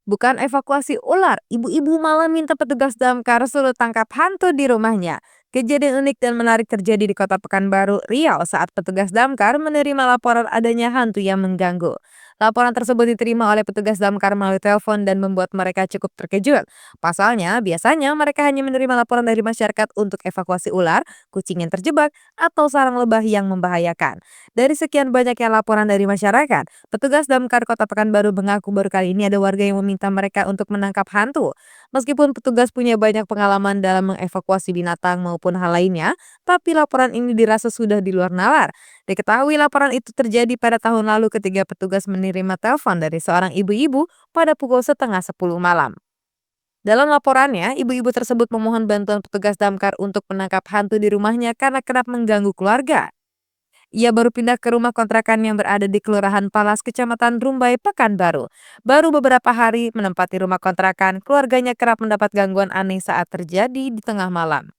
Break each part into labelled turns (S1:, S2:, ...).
S1: Bukan evakuasi ular, ibu-ibu malah minta petugas damkar suruh tangkap hantu di rumahnya. Kejadian unik dan menarik terjadi di Kota Pekanbaru, Riau saat petugas damkar menerima laporan adanya hantu yang mengganggu. Laporan tersebut diterima oleh petugas damkar melalui telepon dan membuat mereka cukup terkejut. Pasalnya, biasanya mereka hanya menerima laporan dari masyarakat untuk evakuasi ular, kucing yang terjebak, atau sarang lebah yang membahayakan. Dari sekian banyaknya laporan dari masyarakat, petugas damkar Kota Pekanbaru mengaku baru kali ini ada warga yang meminta mereka untuk menangkap hantu. Meskipun petugas punya banyak pengalaman dalam mengevakuasi binatang maupun hal lainnya, tapi laporan ini dirasa sudah di luar nalar. Diketahui laporan itu terjadi pada tahun lalu ketika petugas menerima telepon dari seorang ibu-ibu pada pukul setengah 10 malam. Dalam laporannya, ibu-ibu tersebut memohon bantuan petugas damkar untuk menangkap hantu di rumahnya karena kerap mengganggu keluarga. Ia baru pindah ke rumah kontrakan yang berada di Kelurahan Palas, Kecamatan Rumbai, Pekanbaru. Baru beberapa hari menempati rumah kontrakan, keluarganya kerap mendapat gangguan aneh saat terjadi di tengah malam.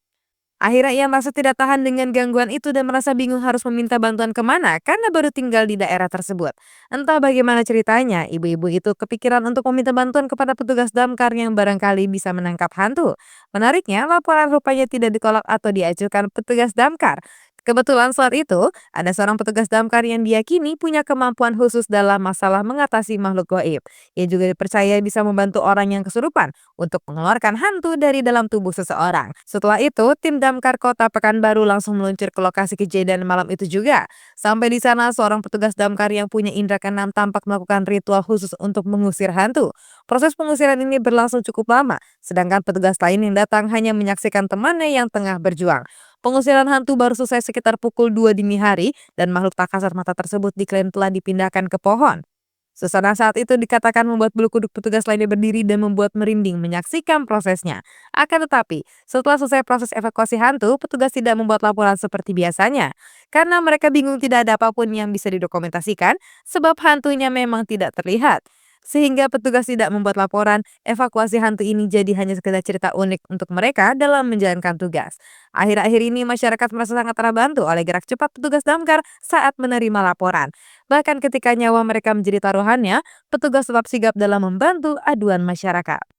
S1: Akhirnya ia merasa tidak tahan dengan gangguan itu dan merasa bingung harus meminta bantuan kemana karena baru tinggal di daerah tersebut. Entah bagaimana ceritanya, ibu-ibu itu kepikiran untuk meminta bantuan kepada petugas damkar yang barangkali bisa menangkap hantu. Menariknya, laporan rupanya tidak ditolak atau diajukan petugas damkar. Kebetulan saat itu, ada seorang petugas damkar yang diyakini punya kemampuan khusus dalam masalah mengatasi makhluk gaib. Ia juga dipercaya bisa membantu orang yang kesurupan untuk mengeluarkan hantu dari dalam tubuh seseorang. Setelah itu, tim damkar Kota Pekanbaru langsung meluncur ke lokasi kejadian malam itu juga. Sampai di sana, seorang petugas damkar yang punya indera keenam tampak melakukan ritual khusus untuk mengusir hantu. Proses pengusiran ini berlangsung cukup lama, sedangkan petugas lain yang datang hanya menyaksikan temannya yang tengah berjuang. Pengusiran hantu baru selesai sekitar pukul 2 dini hari dan makhluk tak kasat mata tersebut diklaim telah dipindahkan ke pohon. Suasana saat itu dikatakan membuat bulu kuduk petugas lainnya berdiri dan membuat merinding menyaksikan prosesnya. Akan tetapi, setelah selesai proses evakuasi hantu, petugas tidak membuat laporan seperti biasanya. Karena mereka bingung tidak ada apapun yang bisa didokumentasikan, sebab hantunya memang tidak terlihat. Sehingga petugas tidak membuat laporan, evakuasi hantu ini jadi hanya sekedar cerita unik untuk mereka dalam menjalankan tugas. Akhir-akhir ini masyarakat merasa sangat terbantu oleh gerak cepat petugas damkar saat menerima laporan. Bahkan ketika nyawa mereka menjadi taruhannya, petugas tetap sigap dalam membantu aduan masyarakat.